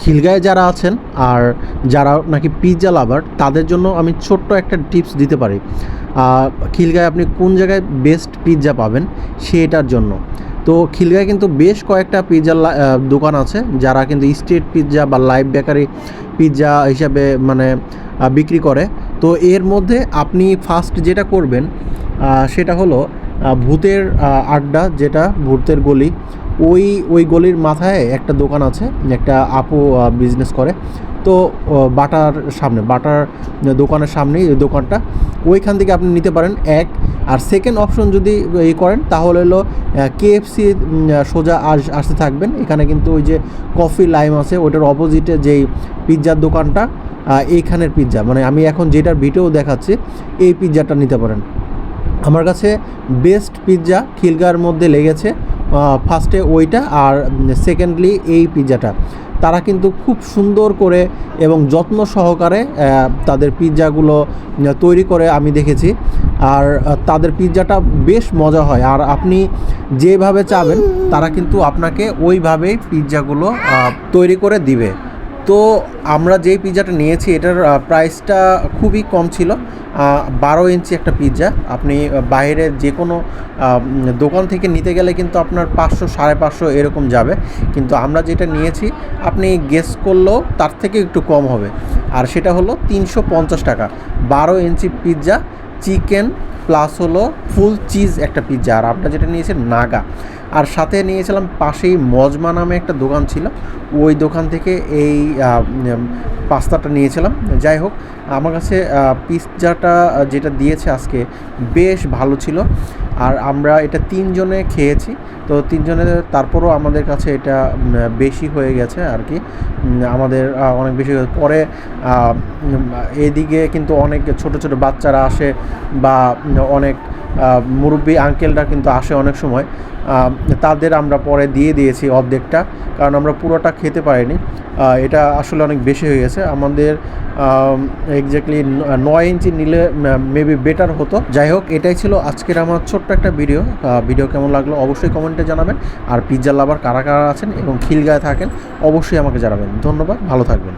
খিলগাঁয়ে যারা আছেন আর যারা নাকি পিৎজা লাভার তাদের জন্য আমি ছোট্ট একটা টিপস দিতে পারি। খিলগাঁয়ে আপনি কোন জায়গায় বেস্ট পিৎজা পাবেন সেটার জন্য। তো খিলগাঁয়ে কিন্তু বেশ কয়েকটা পিৎজার দোকান আছে যারা কিন্তু স্ট্রিট পিৎজা বা লাইভ বেকারি পিৎজা হিসাবে মানে বিক্রি করে। তো এর মধ্যে আপনি ফার্স্ট যেটা করবেন সেটা হলো ভূতের আড্ডা, যেটা ভূতের গলি, ওই গলির মাথায় একটা দোকান আছে, একটা আপু বিজনেস করে। তো বাটার দোকানের সামনেই ওই দোকানটা, ওইখান থেকে আপনি নিতে পারেন এক। আর সেকেন্ড অপশন যদি করেন তাহলে হলো কেএফসি সোজা আসতে থাকবেন, এখানে কিন্তু ওই যে কফি লাইম আছে ওটার অপোজিটে যেই পিৎজার দোকানটা, এইখানের পিৎজা মানে আমি এখন যেটার ভিডিও দেখাচ্ছি এই পিৎজাটা নিতে পারেন। আমার কাছে বেস্ট পিৎজা খিলগাঁয়ের মধ্যে লেগেছে ফার্স্টে ওইটা, আর সেকেন্ডলি এই পিৎজাটা। তারা কিন্তু খুব সুন্দর করে এবং যত্ন সহকারে তাদের পিৎজাগুলো তৈরি করে আমি দেখেছি। আর তাদের পিৎজাটা বেশ মজা হয়, আর আপনি যেভাবে চাবেন তারা কিন্তু আপনাকে ওইভাবেই পিৎজাগুলো তৈরি করে দিবে। তো আমরা যেই পিৎজাটা নিয়েছি এটার প্রাইসটা খুবই কম ছিল, 12 ইঞ্চি একটা পিৎজা। আপনি বাইরে যে কোনো দোকান থেকে নিতে গেলে কিন্তু আপনার 500 550 এরকম যাবে, কিন্তু আমরা যেটা নিয়েছি আপনি গেস করলেও তার থেকে একটু কম হবে, আর সেটা হলো 350 টাকা। 12 ইঞ্চি পিৎজা, চিকেন প্লাস হলো ফুল চিজ একটা পিৎজা। আর আমরা যেটা নিয়েছি নাগা, আর সাথে নিয়েছিলাম পাশেই মজমা নামে একটা দোকান ছিল, ওই দোকান থেকে এই পাস্তাটা নিয়েছিলাম। যাই হোক, আমার কাছে পিৎজাটা যেটা দিয়েছে আজকে বেশ ভালো ছিল, আর আমরা এটা 3 জনে খেয়েছি। তো 3 জনে তারপরও আমাদের কাছে এটা বেশি হয়ে গেছে আর কি, আমাদের অনেক বেশি পরে। এদিকে কিন্তু অনেক ছোট ছোট বাচ্চারা আসে বা অনেক মুরব্বি আঙ্কেলরা কিন্তু আসে অনেক সময়, তাদের আমরা পরে দিয়ে দিয়েছি অর্ধেকটা, কারণ আমরা পুরোটা খেতে পারিনি। এটা আসলে অনেক বেশি হয়ে গেছে আমাদের, এক্স্যাক্টলি 9 ইঞ্চি নিলে মেবি বেটার হতো। যাই হোক, এটাই ছিল আজকের আমার ছোট্ট একটা ভিডিও কেমন লাগলো অবশ্যই কমেন্টে জানাবেন। আর পিৎজা লাভার কারা কারা আছেন এবং খিলগাঁয়ে থাকেন অবশ্যই আমাকে জানাবেন। ধন্যবাদ, ভালো থাকবেন।